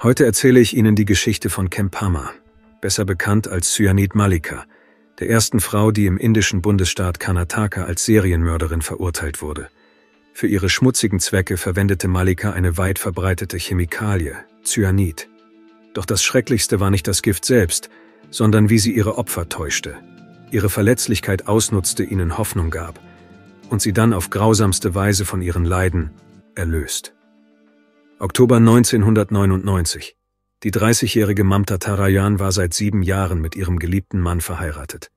Heute erzähle ich Ihnen die Geschichte von Kempama, besser bekannt als Cyanid Malika, der ersten Frau, die im indischen Bundesstaat Karnataka als Serienmörderin verurteilt wurde. Für ihre schmutzigen Zwecke verwendete Malika eine weit verbreitete Chemikalie, Cyanid. Doch das Schrecklichste war nicht das Gift selbst, sondern wie sie ihre Opfer täuschte, ihre Verletzlichkeit ausnutzte, ihnen Hoffnung gab und sie dann auf grausamste Weise von ihren Leiden erlöst. Oktober 1999. Die 30-jährige Mamta Tarayan war seit 7 Jahren mit ihrem geliebten Mann verheiratet.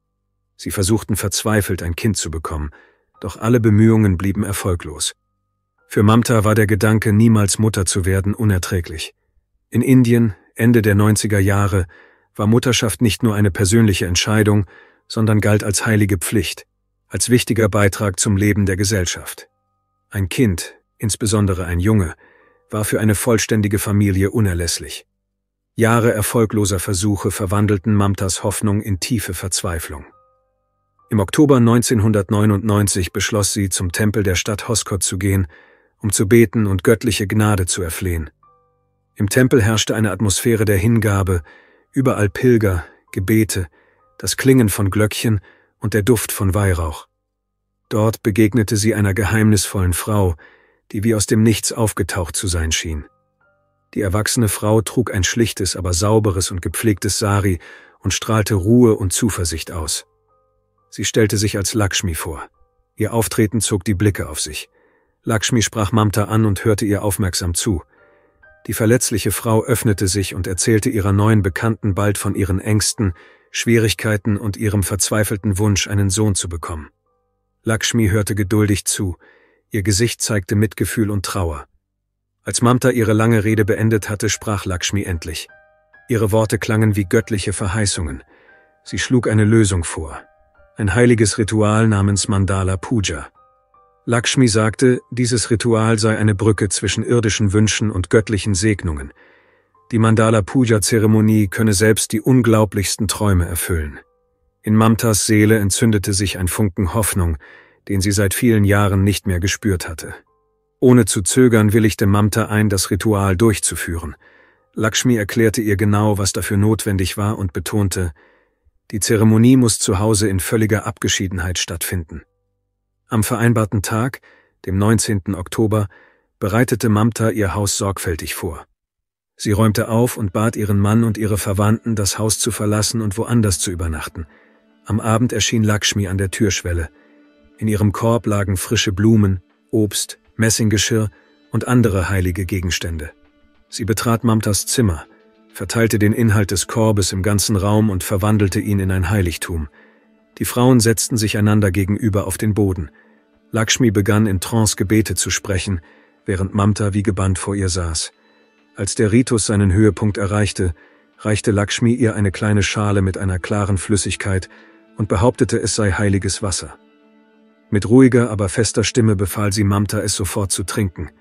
Sie versuchten verzweifelt, ein Kind zu bekommen, doch alle Bemühungen blieben erfolglos. Für Mamta war der Gedanke, niemals Mutter zu werden, unerträglich. In Indien, Ende der 90er Jahre, war Mutterschaft nicht nur eine persönliche Entscheidung, sondern galt als heilige Pflicht, als wichtiger Beitrag zum Leben der Gesellschaft. Ein Kind, insbesondere ein Junge, war für eine vollständige Familie unerlässlich. Jahre erfolgloser Versuche verwandelten Mamtas Hoffnung in tiefe Verzweiflung. Im Oktober 1999 beschloss sie, zum Tempel der Stadt Hoskot zu gehen, um zu beten und göttliche Gnade zu erflehen. Im Tempel herrschte eine Atmosphäre der Hingabe, überall Pilger, Gebete, das Klingen von Glöckchen und der Duft von Weihrauch. Dort begegnete sie einer geheimnisvollen Frau, die wie aus dem Nichts aufgetaucht zu sein schien. Die erwachsene Frau trug ein schlichtes, aber sauberes und gepflegtes Sari und strahlte Ruhe und Zuversicht aus. Sie stellte sich als Lakshmi vor. Ihr Auftreten zog die Blicke auf sich. Lakshmi sprach Mamta an und hörte ihr aufmerksam zu. Die verletzliche Frau öffnete sich und erzählte ihrer neuen Bekannten bald von ihren Ängsten, Schwierigkeiten und ihrem verzweifelten Wunsch, einen Sohn zu bekommen. Lakshmi hörte geduldig zu. Ihr Gesicht zeigte Mitgefühl und Trauer. Als Mamta ihre lange Rede beendet hatte, sprach Lakshmi endlich. Ihre Worte klangen wie göttliche Verheißungen. Sie schlug eine Lösung vor. Ein heiliges Ritual namens Mandala Puja. Lakshmi sagte, dieses Ritual sei eine Brücke zwischen irdischen Wünschen und göttlichen Segnungen. Die Mandala Puja-Zeremonie könne selbst die unglaublichsten Träume erfüllen. In Mamtas Seele entzündete sich ein Funken Hoffnung, den sie seit vielen Jahren nicht mehr gespürt hatte. Ohne zu zögern willigte Mamta ein, das Ritual durchzuführen. Lakshmi erklärte ihr genau, was dafür notwendig war und betonte, die Zeremonie muss zu Hause in völliger Abgeschiedenheit stattfinden. Am vereinbarten Tag, dem 19. Oktober, bereitete Mamta ihr Haus sorgfältig vor. Sie räumte auf und bat ihren Mann und ihre Verwandten, das Haus zu verlassen und woanders zu übernachten. Am Abend erschien Lakshmi an der Türschwelle. In ihrem Korb lagen frische Blumen, Obst, Messinggeschirr und andere heilige Gegenstände. Sie betrat Mamtas Zimmer, verteilte den Inhalt des Korbes im ganzen Raum und verwandelte ihn in ein Heiligtum. Die Frauen setzten sich einander gegenüber auf den Boden. Lakshmi begann in Trance Gebete zu sprechen, während Mamta wie gebannt vor ihr saß. Als der Ritus seinen Höhepunkt erreichte, reichte Lakshmi ihr eine kleine Schale mit einer klaren Flüssigkeit und behauptete, es sei heiliges Wasser. Mit ruhiger, aber fester Stimme befahl sie Mamta, es sofort zu trinken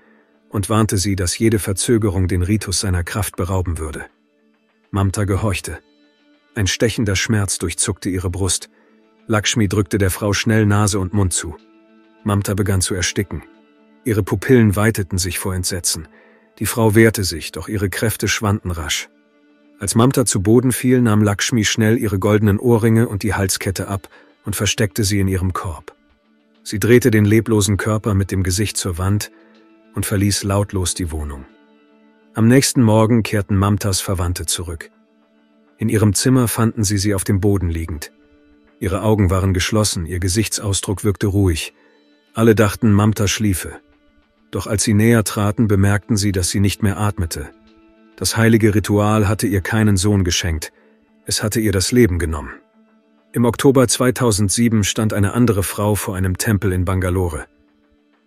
und warnte sie, dass jede Verzögerung den Ritus seiner Kraft berauben würde. Mamta gehorchte. Ein stechender Schmerz durchzuckte ihre Brust. Lakshmi drückte der Frau schnell Nase und Mund zu. Mamta begann zu ersticken. Ihre Pupillen weiteten sich vor Entsetzen. Die Frau wehrte sich, doch ihre Kräfte schwanden rasch. Als Mamta zu Boden fiel, nahm Lakshmi schnell ihre goldenen Ohrringe und die Halskette ab und versteckte sie in ihrem Korb. Sie drehte den leblosen Körper mit dem Gesicht zur Wand und verließ lautlos die Wohnung. Am nächsten Morgen kehrten Mamtas Verwandte zurück. In ihrem Zimmer fanden sie auf dem Boden liegend. Ihre Augen waren geschlossen, ihr Gesichtsausdruck wirkte ruhig. Alle dachten, Mamta schliefe. Doch als sie näher traten, bemerkten sie, dass sie nicht mehr atmete. Das heilige Ritual hatte ihr keinen Sohn geschenkt. Es hatte ihr das Leben genommen. Im Oktober 2007 stand eine andere Frau vor einem Tempel in Bangalore.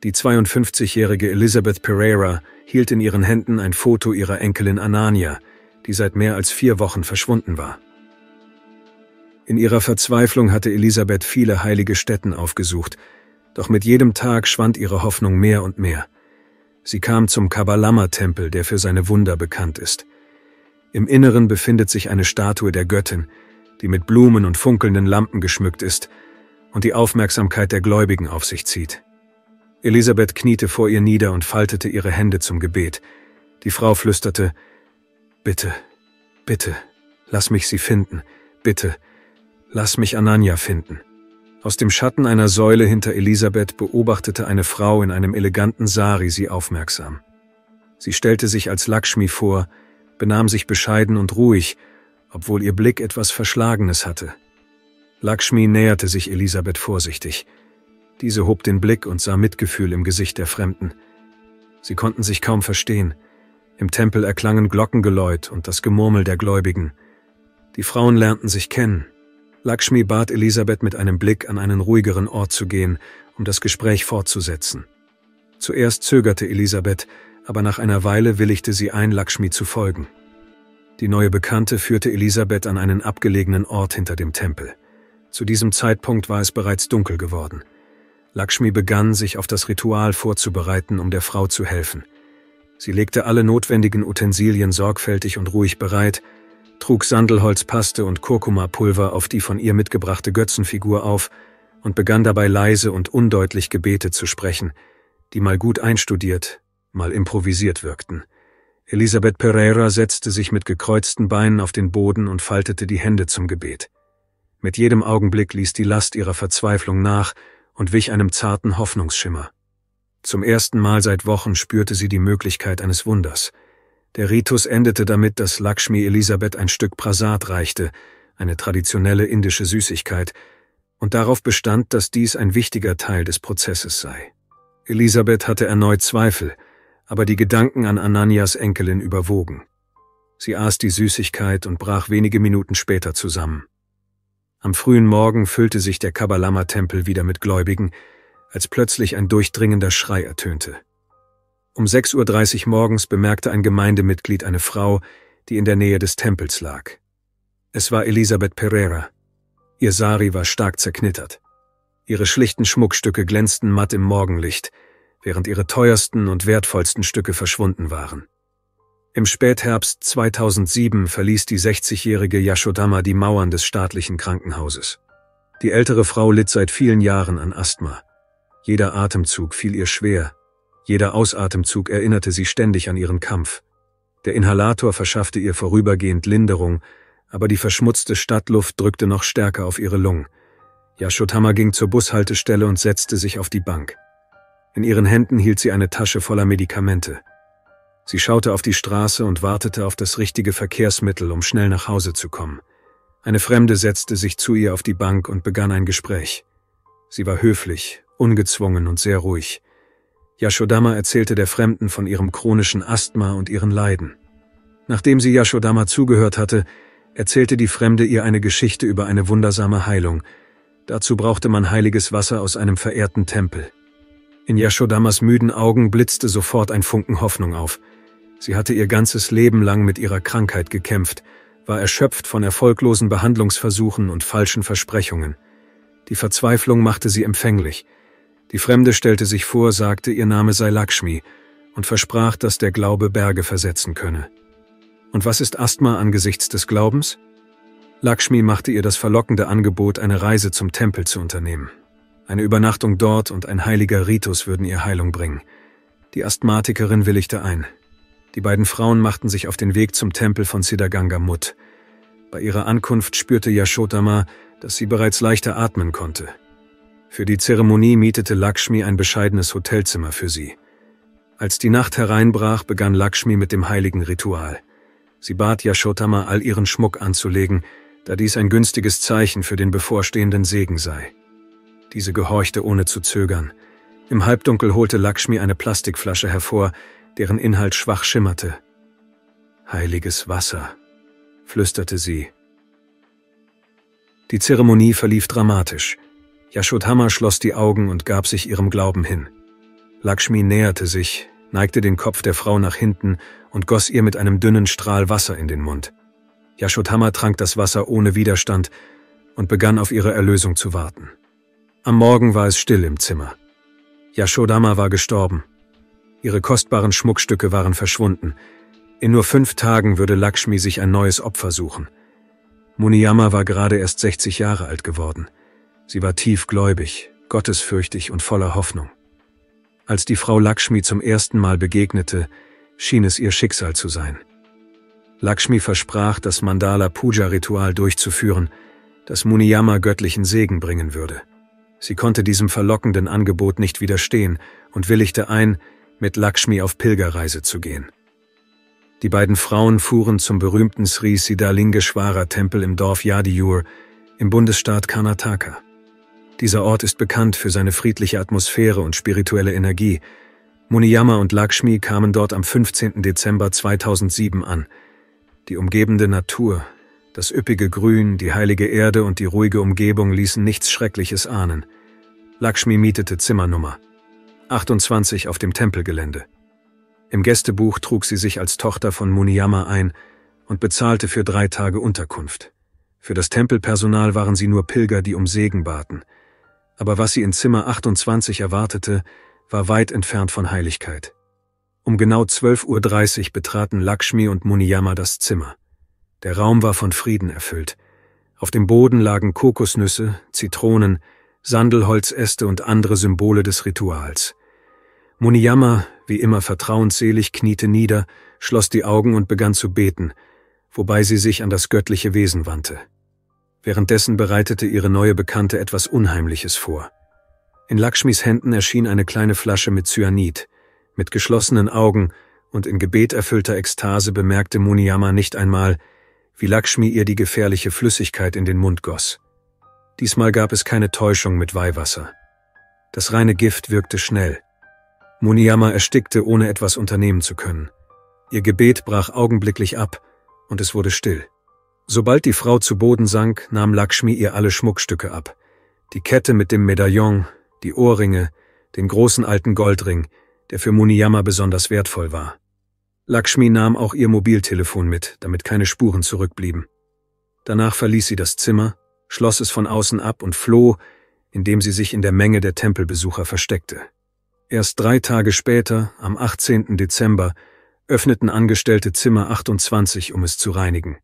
Die 52-jährige Elizabeth Pereira hielt in ihren Händen ein Foto ihrer Enkelin Ananya, die seit mehr als 4 Wochen verschwunden war. In ihrer Verzweiflung hatte Elisabeth viele heilige Stätten aufgesucht, doch mit jedem Tag schwand ihre Hoffnung mehr und mehr. Sie kam zum Kabalama-Tempel, der für seine Wunder bekannt ist. Im Inneren befindet sich eine Statue der Göttin, die mit Blumen und funkelnden Lampen geschmückt ist und die Aufmerksamkeit der Gläubigen auf sich zieht. Elisabeth kniete vor ihr nieder und faltete ihre Hände zum Gebet. Die Frau flüsterte, Bitte, bitte, lass mich sie finden. Bitte, lass mich Ananya finden. Aus dem Schatten einer Säule hinter Elisabeth beobachtete eine Frau in einem eleganten Sari sie aufmerksam. Sie stellte sich als Lakshmi vor, benahm sich bescheiden und ruhig, obwohl ihr Blick etwas Verschlagenes hatte. Lakshmi näherte sich Elisabeth vorsichtig. Diese hob den Blick und sah Mitgefühl im Gesicht der Fremden. Sie konnten sich kaum verstehen. Im Tempel erklangen Glockengeläut und das Gemurmel der Gläubigen. Die Frauen lernten sich kennen. Lakshmi bat Elisabeth mit einem Blick an einen ruhigeren Ort zu gehen, um das Gespräch fortzusetzen. Zuerst zögerte Elisabeth, aber nach einer Weile willigte sie ein, Lakshmi zu folgen. Die neue Bekannte führte Elisabeth an einen abgelegenen Ort hinter dem Tempel. Zu diesem Zeitpunkt war es bereits dunkel geworden. Lakshmi begann, sich auf das Ritual vorzubereiten, um der Frau zu helfen. Sie legte alle notwendigen Utensilien sorgfältig und ruhig bereit, trug Sandelholzpaste und Kurkumapulver auf die von ihr mitgebrachte Götzenfigur auf und begann dabei leise und undeutlich Gebete zu sprechen, die mal gut einstudiert, mal improvisiert wirkten. Elisabeth Pereira setzte sich mit gekreuzten Beinen auf den Boden und faltete die Hände zum Gebet. Mit jedem Augenblick ließ die Last ihrer Verzweiflung nach und wich einem zarten Hoffnungsschimmer. Zum ersten Mal seit Wochen spürte sie die Möglichkeit eines Wunders. Der Ritus endete damit, dass Lakshmi Elisabeth ein Stück Prasad reichte, eine traditionelle indische Süßigkeit, und darauf bestand, dass dies ein wichtiger Teil des Prozesses sei. Elisabeth hatte erneut Zweifel, aber die Gedanken an Ananyas Enkelin überwogen. Sie aß die Süßigkeit und brach wenige Minuten später zusammen. Am frühen Morgen füllte sich der Kabalama-Tempel wieder mit Gläubigen, als plötzlich ein durchdringender Schrei ertönte. Um 6:30 Uhr morgens bemerkte ein Gemeindemitglied eine Frau, die in der Nähe des Tempels lag. Es war Elisabeth Pereira. Ihr Sari war stark zerknittert. Ihre schlichten Schmuckstücke glänzten matt im Morgenlicht, während ihre teuersten und wertvollsten Stücke verschwunden waren. Im Spätherbst 2007 verließ die 60-jährige Yashodhama die Mauern des staatlichen Krankenhauses. Die ältere Frau litt seit vielen Jahren an Asthma. Jeder Atemzug fiel ihr schwer. Jeder Ausatemzug erinnerte sie ständig an ihren Kampf. Der Inhalator verschaffte ihr vorübergehend Linderung, aber die verschmutzte Stadtluft drückte noch stärker auf ihre Lungen. Yashodhama ging zur Bushaltestelle und setzte sich auf die Bank. In ihren Händen hielt sie eine Tasche voller Medikamente. Sie schaute auf die Straße und wartete auf das richtige Verkehrsmittel, um schnell nach Hause zu kommen. Eine Fremde setzte sich zu ihr auf die Bank und begann ein Gespräch. Sie war höflich, ungezwungen und sehr ruhig. Yashodhama erzählte der Fremden von ihrem chronischen Asthma und ihren Leiden. Nachdem sie Yashodhama zugehört hatte, erzählte die Fremde ihr eine Geschichte über eine wundersame Heilung. Dazu brauchte man heiliges Wasser aus einem verehrten Tempel. In Yashodhamas müden Augen blitzte sofort ein Funken Hoffnung auf. Sie hatte ihr ganzes Leben lang mit ihrer Krankheit gekämpft, war erschöpft von erfolglosen Behandlungsversuchen und falschen Versprechungen. Die Verzweiflung machte sie empfänglich. Die Fremde stellte sich vor, sagte, ihr Name sei Lakshmi und versprach, dass der Glaube Berge versetzen könne. Und was ist Asthma angesichts des Glaubens? Lakshmi machte ihr das verlockende Angebot, eine Reise zum Tempel zu unternehmen. Eine Übernachtung dort und ein heiliger Ritus würden ihr Heilung bringen. Die Asthmatikerin willigte ein. Die beiden Frauen machten sich auf den Weg zum Tempel von Siddhaganga Mutt. Bei ihrer Ankunft spürte Yashodhama, dass sie bereits leichter atmen konnte. Für die Zeremonie mietete Lakshmi ein bescheidenes Hotelzimmer für sie. Als die Nacht hereinbrach, begann Lakshmi mit dem heiligen Ritual. Sie bat Yashodhama, all ihren Schmuck anzulegen, da dies ein günstiges Zeichen für den bevorstehenden Segen sei. Diese gehorchte ohne zu zögern. Im Halbdunkel holte Lakshmi eine Plastikflasche hervor, deren Inhalt schwach schimmerte. »Heiliges Wasser«, flüsterte sie. Die Zeremonie verlief dramatisch. Yashodhama schloss die Augen und gab sich ihrem Glauben hin. Lakshmi näherte sich, neigte den Kopf der Frau nach hinten und goss ihr mit einem dünnen Strahl Wasser in den Mund. Yashodhama trank das Wasser ohne Widerstand und begann auf ihre Erlösung zu warten. Am Morgen war es still im Zimmer. Yashodhama war gestorben. Ihre kostbaren Schmuckstücke waren verschwunden. In nur 5 Tagen würde Lakshmi sich ein neues Opfer suchen. Muniyama war gerade erst 60 Jahre alt geworden. Sie war tiefgläubig, gottesfürchtig und voller Hoffnung. Als die Frau Lakshmi zum ersten Mal begegnete, schien es ihr Schicksal zu sein. Lakshmi versprach, das Mandala-Puja-Ritual durchzuführen, das Muniyama göttlichen Segen bringen würde. Sie konnte diesem verlockenden Angebot nicht widerstehen und willigte ein, mit Lakshmi auf Pilgerreise zu gehen. Die beiden Frauen fuhren zum berühmten Sri Siddhalingeshwara-Tempel im Dorf Yadiyur im Bundesstaat Karnataka. Dieser Ort ist bekannt für seine friedliche Atmosphäre und spirituelle Energie. Muniyama und Lakshmi kamen dort am 15. Dezember 2007 an. Die umgebende Natur, das üppige Grün, die heilige Erde und die ruhige Umgebung ließen nichts Schreckliches ahnen. Lakshmi mietete Zimmernummer 28 auf dem Tempelgelände. Im Gästebuch trug sie sich als Tochter von Muniyama ein und bezahlte für 3 Tage Unterkunft. Für das Tempelpersonal waren sie nur Pilger, die um Segen baten. Aber was sie in Zimmer 28 erwartete, war weit entfernt von Heiligkeit. Um genau 12:30 Uhr betraten Lakshmi und Muniyama das Zimmer. Der Raum war von Frieden erfüllt. Auf dem Boden lagen Kokosnüsse, Zitronen, Sandelholzäste und andere Symbole des Rituals. Muniyama, wie immer vertrauensselig, kniete nieder, schloss die Augen und begann zu beten, wobei sie sich an das göttliche Wesen wandte. Währenddessen bereitete ihre neue Bekannte etwas Unheimliches vor. In Lakshmis Händen erschien eine kleine Flasche mit Cyanid. Mit geschlossenen Augen und in gebeterfüllter Ekstase bemerkte Muniyama nicht einmal, wie Lakshmi ihr die gefährliche Flüssigkeit in den Mund goss. Diesmal gab es keine Täuschung mit Weihwasser. Das reine Gift wirkte schnell. Muniyama erstickte, ohne etwas unternehmen zu können. Ihr Gebet brach augenblicklich ab und es wurde still. Sobald die Frau zu Boden sank, nahm Lakshmi ihr alle Schmuckstücke ab. Die Kette mit dem Medaillon, die Ohrringe, den großen alten Goldring, der für Muniyama besonders wertvoll war. Lakshmi nahm auch ihr Mobiltelefon mit, damit keine Spuren zurückblieben. Danach verließ sie das Zimmer, schloss es von außen ab und floh, indem sie sich in der Menge der Tempelbesucher versteckte. Erst 3 Tage später, am 18. Dezember, öffneten Angestellte Zimmer 28, um es zu reinigen.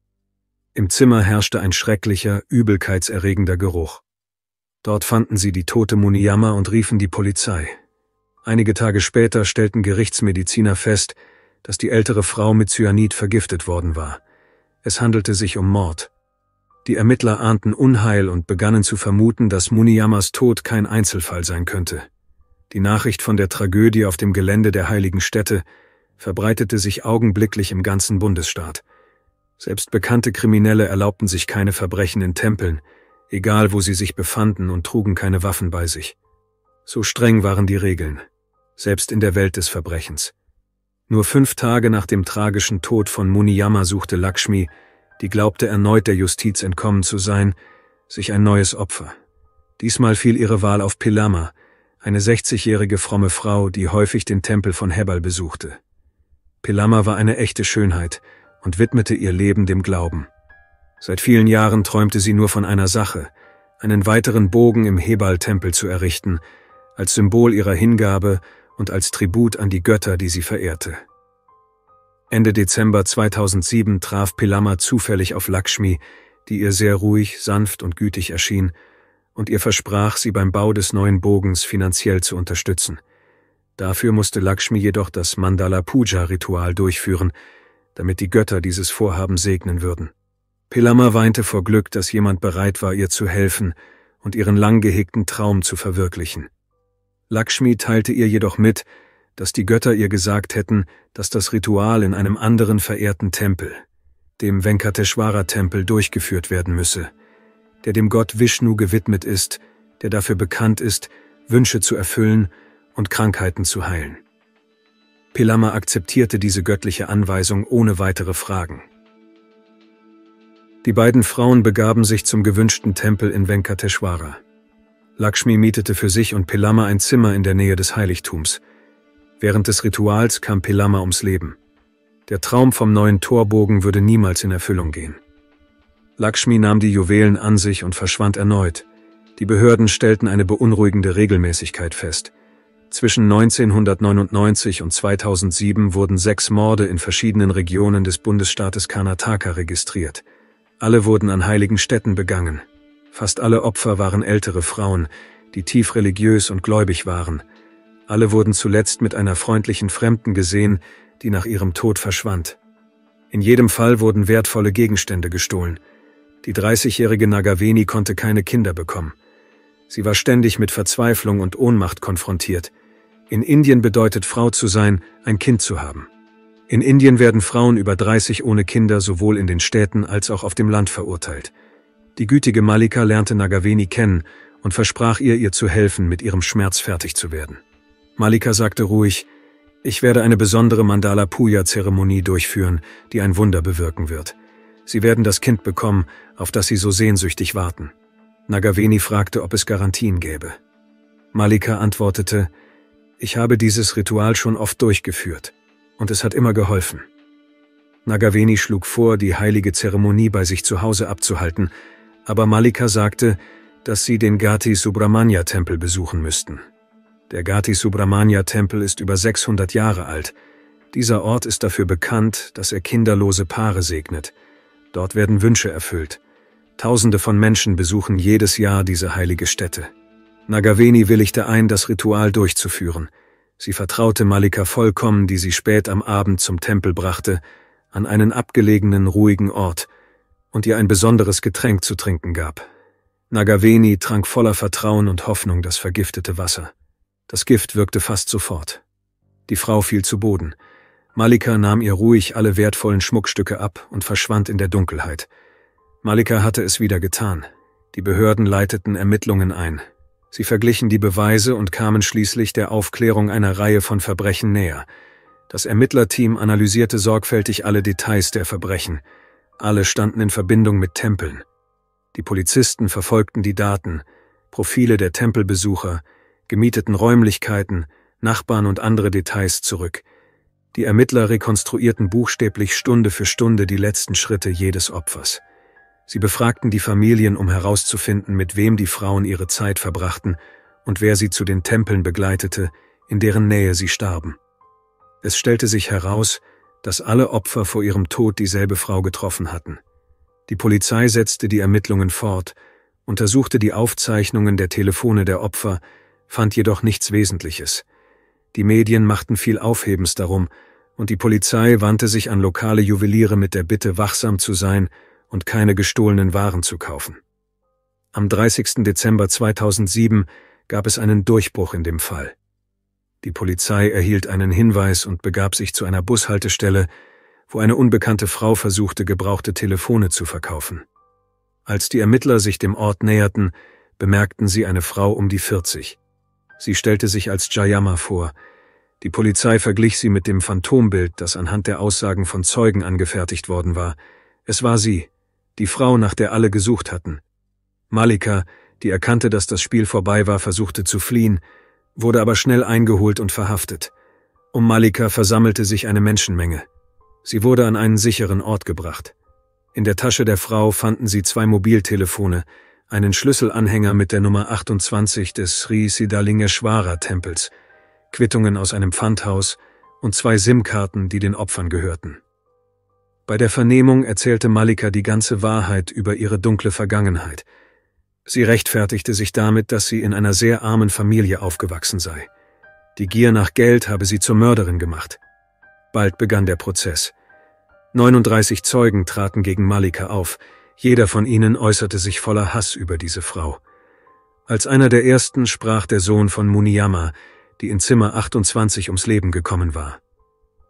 Im Zimmer herrschte ein schrecklicher, übelkeitserregender Geruch. Dort fanden sie die tote Muniyama und riefen die Polizei. Einige Tage später stellten Gerichtsmediziner fest, dass die ältere Frau mit Cyanid vergiftet worden war. Es handelte sich um Mord. Die Ermittler ahnten Unheil und begannen zu vermuten, dass Muniyamas Tod kein Einzelfall sein könnte. Die Nachricht von der Tragödie auf dem Gelände der heiligen Stätte verbreitete sich augenblicklich im ganzen Bundesstaat. Selbst bekannte Kriminelle erlaubten sich keine Verbrechen in Tempeln, egal wo sie sich befanden, und trugen keine Waffen bei sich. So streng waren die Regeln, selbst in der Welt des Verbrechens. Nur 5 Tage nach dem tragischen Tod von Muniyama suchte Lakshmi, die glaubte erneut der Justiz entkommen zu sein, sich ein neues Opfer. Diesmal fiel ihre Wahl auf Pillama, eine 60-jährige fromme Frau, die häufig den Tempel von Hebbal besuchte. Pillama war eine echte Schönheit und widmete ihr Leben dem Glauben. Seit vielen Jahren träumte sie nur von einer Sache, einen weiteren Bogen im Hebbal-Tempel zu errichten, als Symbol ihrer Hingabe und als Tribut an die Götter, die sie verehrte. Ende Dezember 2007 traf Pillama zufällig auf Lakshmi, die ihr sehr ruhig, sanft und gütig erschien, und ihr versprach, sie beim Bau des neuen Bogens finanziell zu unterstützen. Dafür musste Lakshmi jedoch das Mandala-Puja-Ritual durchführen, damit die Götter dieses Vorhaben segnen würden. Pillama weinte vor Glück, dass jemand bereit war, ihr zu helfen und ihren lang gehegten Traum zu verwirklichen. Lakshmi teilte ihr jedoch mit, dass die Götter ihr gesagt hätten, dass das Ritual in einem anderen verehrten Tempel, dem Venkateshwara-Tempel, durchgeführt werden müsse, der dem Gott Vishnu gewidmet ist, der dafür bekannt ist, Wünsche zu erfüllen und Krankheiten zu heilen. Pillama akzeptierte diese göttliche Anweisung ohne weitere Fragen. Die beiden Frauen begaben sich zum gewünschten Tempel in Venkateshwara. Lakshmi mietete für sich und Pillama ein Zimmer in der Nähe des Heiligtums. Während des Rituals kam Pillama ums Leben. Der Traum vom neuen Torbogen würde niemals in Erfüllung gehen. Lakshmi nahm die Juwelen an sich und verschwand erneut. Die Behörden stellten eine beunruhigende Regelmäßigkeit fest. Zwischen 1999 und 2007 wurden 6 Morde in verschiedenen Regionen des Bundesstaates Karnataka registriert. Alle wurden an heiligen Stätten begangen. Fast alle Opfer waren ältere Frauen, die tief religiös und gläubig waren. Alle wurden zuletzt mit einer freundlichen Fremden gesehen, die nach ihrem Tod verschwand. In jedem Fall wurden wertvolle Gegenstände gestohlen. Die 30-jährige Nagaveni konnte keine Kinder bekommen. Sie war ständig mit Verzweiflung und Ohnmacht konfrontiert. In Indien bedeutet Frau zu sein, ein Kind zu haben. In Indien werden Frauen über 30 ohne Kinder sowohl in den Städten als auch auf dem Land verurteilt. Die gütige Mallika lernte Nagaveni kennen und versprach ihr zu helfen, mit ihrem Schmerz fertig zu werden. Mallika sagte ruhig: Ich werde eine besondere Mandala-Puja-Zeremonie durchführen, die ein Wunder bewirken wird. Sie werden das Kind bekommen, auf das Sie so sehnsüchtig warten. Nagaveni fragte, ob es Garantien gäbe. Mallika antwortete: Ich habe dieses Ritual schon oft durchgeführt, und es hat immer geholfen. Nagaveni schlug vor, die heilige Zeremonie bei sich zu Hause abzuhalten, aber Mallika sagte, dass sie den Gati Subramanya Tempel besuchen müssten. Der Gati Subramanya Tempel ist über 600 Jahre alt. Dieser Ort ist dafür bekannt, dass er kinderlose Paare segnet. Dort werden Wünsche erfüllt. Tausende von Menschen besuchen jedes Jahr diese heilige Stätte. Nagaveni willigte ein, das Ritual durchzuführen. Sie vertraute Mallika vollkommen, die sie spät am Abend zum Tempel brachte, an einen abgelegenen, ruhigen Ort, und ihr ein besonderes Getränk zu trinken gab. Nagaveni trank voller Vertrauen und Hoffnung das vergiftete Wasser. Das Gift wirkte fast sofort. Die Frau fiel zu Boden. Mallika nahm ihr ruhig alle wertvollen Schmuckstücke ab und verschwand in der Dunkelheit. Mallika hatte es wieder getan. Die Behörden leiteten Ermittlungen ein. Sie verglichen die Beweise und kamen schließlich der Aufklärung einer Reihe von Verbrechen näher. Das Ermittlerteam analysierte sorgfältig alle Details der Verbrechen. Alle standen in Verbindung mit Tempeln. Die Polizisten verfolgten die Daten, Profile der Tempelbesucher, gemieteten Räumlichkeiten, Nachbarn und andere Details zurück. Die Ermittler rekonstruierten buchstäblich Stunde für Stunde die letzten Schritte jedes Opfers. Sie befragten die Familien, um herauszufinden, mit wem die Frauen ihre Zeit verbrachten und wer sie zu den Tempeln begleitete, in deren Nähe sie starben. Es stellte sich heraus, dass alle Opfer vor ihrem Tod dieselbe Frau getroffen hatten. Die Polizei setzte die Ermittlungen fort, untersuchte die Aufzeichnungen der Telefone der Opfer, fand jedoch nichts Wesentliches. Die Medien machten viel Aufhebens darum, und die Polizei wandte sich an lokale Juweliere mit der Bitte, wachsam zu sein und keine gestohlenen Waren zu kaufen. Am 30. Dezember 2007 gab es einen Durchbruch in dem Fall. Die Polizei erhielt einen Hinweis und begab sich zu einer Bushaltestelle, wo eine unbekannte Frau versuchte, gebrauchte Telefone zu verkaufen. Als die Ermittler sich dem Ort näherten, bemerkten sie eine Frau um die 40. Sie stellte sich als Jayama vor. Die Polizei verglich sie mit dem Phantombild, das anhand der Aussagen von Zeugen angefertigt worden war. Es war sie, die Frau, nach der alle gesucht hatten. Mallika, die erkannte, dass das Spiel vorbei war, versuchte zu fliehen, wurde aber schnell eingeholt und verhaftet. Um Mallika versammelte sich eine Menschenmenge. Sie wurde an einen sicheren Ort gebracht. In der Tasche der Frau fanden sie 2 Mobiltelefone, einen Schlüsselanhänger mit der Nummer 28 des Sri Siddhalingeshwara-Tempels, Quittungen aus einem Pfandhaus und 2 SIM-Karten, die den Opfern gehörten. Bei der Vernehmung erzählte Mallika die ganze Wahrheit über ihre dunkle Vergangenheit. Sie rechtfertigte sich damit, dass sie in einer sehr armen Familie aufgewachsen sei. Die Gier nach Geld habe sie zur Mörderin gemacht. Bald begann der Prozess. 39 Zeugen traten gegen Mallika auf. Jeder von ihnen äußerte sich voller Hass über diese Frau. Als einer der ersten sprach der Sohn von Muniyama, die in Zimmer 28 ums Leben gekommen war.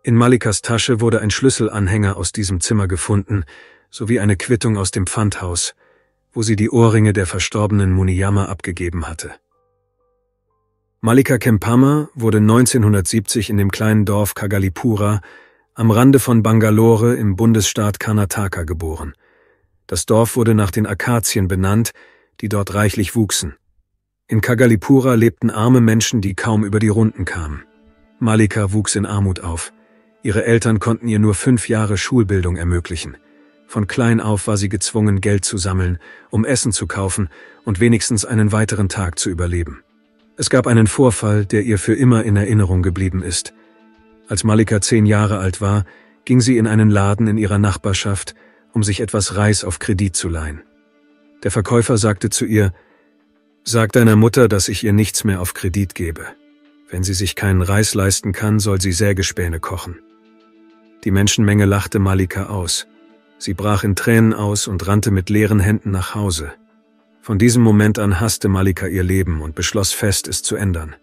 In Mallikas Tasche wurde ein Schlüsselanhänger aus diesem Zimmer gefunden, sowie eine Quittung aus dem Pfandhaus, wo sie die Ohrringe der verstorbenen Muniyama abgegeben hatte. Mallika Kempama wurde 1970 in dem kleinen Dorf Kagalipura am Rande von Bangalore im Bundesstaat Karnataka geboren. Das Dorf wurde nach den Akazien benannt, die dort reichlich wuchsen. In Kagalipura lebten arme Menschen, die kaum über die Runden kamen. Mallika wuchs in Armut auf. Ihre Eltern konnten ihr nur 5 Jahre Schulbildung ermöglichen. Von klein auf war sie gezwungen, Geld zu sammeln, um Essen zu kaufen und wenigstens einen weiteren Tag zu überleben. Es gab einen Vorfall, der ihr für immer in Erinnerung geblieben ist. Als Mallika 10 Jahre alt war, ging sie in einen Laden in ihrer Nachbarschaft, um sich etwas Reis auf Kredit zu leihen. Der Verkäufer sagte zu ihr: »Sag deiner Mutter, dass ich ihr nichts mehr auf Kredit gebe. Wenn sie sich keinen Reis leisten kann, soll sie Sägespäne kochen.« Die Menschenmenge lachte Malika aus. Sie brach in Tränen aus und rannte mit leeren Händen nach Hause. Von diesem Moment an hasste Malika ihr Leben und beschloss fest, es zu ändern.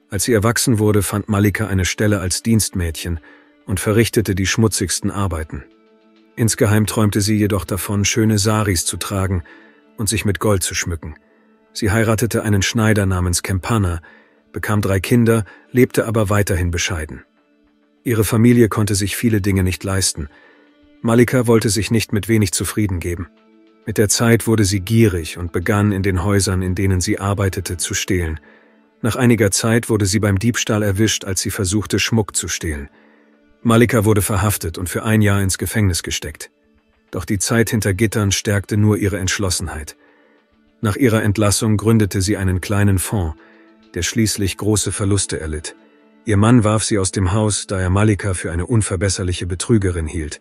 Als sie erwachsen wurde, fand Malika eine Stelle als Dienstmädchen und verrichtete die schmutzigsten Arbeiten. Insgeheim träumte sie jedoch davon, schöne Saris zu tragen und sich mit Gold zu schmücken. Sie heiratete einen Schneider namens Kempana, bekam 3 Kinder, lebte aber weiterhin bescheiden. Ihre Familie konnte sich viele Dinge nicht leisten. Malika wollte sich nicht mit wenig zufrieden geben. Mit der Zeit wurde sie gierig und begann, in den Häusern, in denen sie arbeitete, zu stehlen. Nach einiger Zeit wurde sie beim Diebstahl erwischt, als sie versuchte, Schmuck zu stehlen. Malika wurde verhaftet und für 1 Jahr ins Gefängnis gesteckt. Doch die Zeit hinter Gittern stärkte nur ihre Entschlossenheit. Nach ihrer Entlassung gründete sie einen kleinen Fonds, der schließlich große Verluste erlitt. Ihr Mann warf sie aus dem Haus, da er Malika für eine unverbesserliche Betrügerin hielt.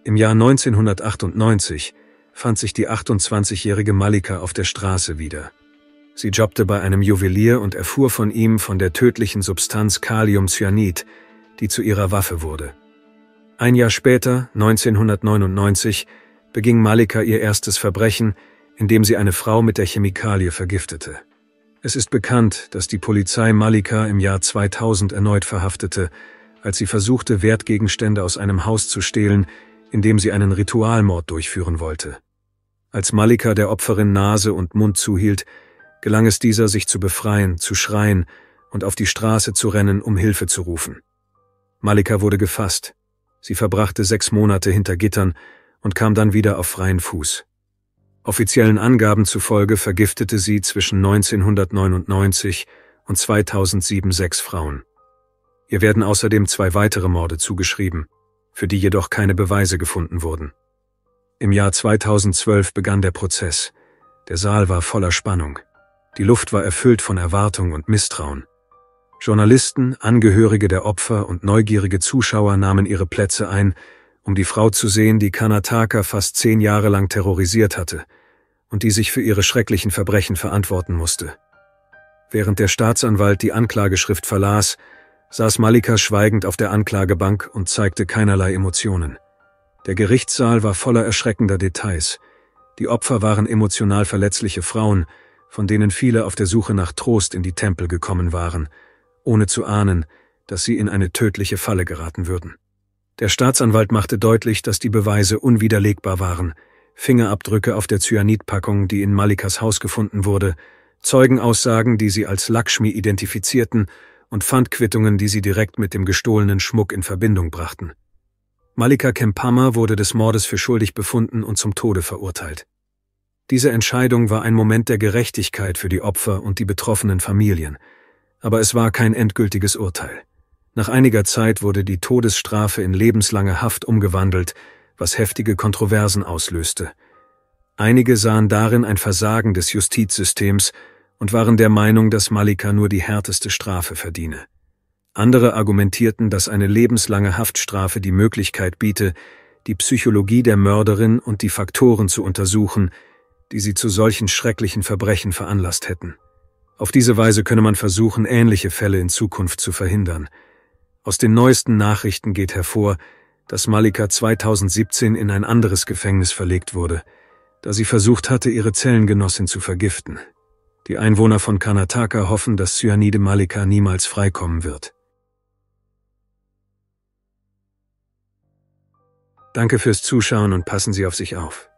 Im Jahr 1998 fand sich die 28-jährige Malika auf der Straße wieder. Sie jobbte bei einem Juwelier und erfuhr von ihm von der tödlichen Substanz Kaliumcyanid, die zu ihrer Waffe wurde. 1 Jahr später, 1999, beging Malika ihr erstes Verbrechen, indem sie eine Frau mit der Chemikalie vergiftete. Es ist bekannt, dass die Polizei Malika im Jahr 2000 erneut verhaftete, als sie versuchte, Wertgegenstände aus einem Haus zu stehlen, in dem sie einen Ritualmord durchführen wollte. Als Malika der Opferin Nase und Mund zuhielt, gelang es dieser, sich zu befreien, zu schreien und auf die Straße zu rennen, um Hilfe zu rufen. Malika wurde gefasst. Sie verbrachte 6 Monate hinter Gittern und kam dann wieder auf freien Fuß. Offiziellen Angaben zufolge vergiftete sie zwischen 1999 und 2007 6 Frauen. Ihr werden außerdem 2 weitere Morde zugeschrieben, für die jedoch keine Beweise gefunden wurden. Im Jahr 2012 begann der Prozess. Der Saal war voller Spannung. Die Luft war erfüllt von Erwartung und Misstrauen. Journalisten, Angehörige der Opfer und neugierige Zuschauer nahmen ihre Plätze ein, um die Frau zu sehen, die Kanataka fast 10 Jahre lang terrorisiert hatte und die sich für ihre schrecklichen Verbrechen verantworten musste. Während der Staatsanwalt die Anklageschrift verlas, saß Malika schweigend auf der Anklagebank und zeigte keinerlei Emotionen. Der Gerichtssaal war voller erschreckender Details. Die Opfer waren emotional verletzliche Frauen, von denen viele auf der Suche nach Trost in die Tempel gekommen waren, ohne zu ahnen, dass sie in eine tödliche Falle geraten würden. Der Staatsanwalt machte deutlich, dass die Beweise unwiderlegbar waren: Fingerabdrücke auf der Cyanidpackung, die in Malikas Haus gefunden wurde, Zeugenaussagen, die sie als Lakshmi identifizierten, und Pfandquittungen, die sie direkt mit dem gestohlenen Schmuck in Verbindung brachten. Malika Kempama wurde des Mordes für schuldig befunden und zum Tode verurteilt. Diese Entscheidung war ein Moment der Gerechtigkeit für die Opfer und die betroffenen Familien, aber es war kein endgültiges Urteil. Nach einiger Zeit wurde die Todesstrafe in lebenslange Haft umgewandelt, was heftige Kontroversen auslöste. Einige sahen darin ein Versagen des Justizsystems und waren der Meinung, dass Malika nur die härteste Strafe verdiene. Andere argumentierten, dass eine lebenslange Haftstrafe die Möglichkeit biete, die Psychologie der Mörderin und die Faktoren zu untersuchen, die sie zu solchen schrecklichen Verbrechen veranlasst hätten. Auf diese Weise könne man versuchen, ähnliche Fälle in Zukunft zu verhindern. Aus den neuesten Nachrichten geht hervor, dass Malika 2017 in ein anderes Gefängnis verlegt wurde, da sie versucht hatte, ihre Zellengenossin zu vergiften. Die Einwohner von Karnataka hoffen, dass Cyanide Malika niemals freikommen wird. Danke fürs Zuschauen und passen Sie auf sich auf.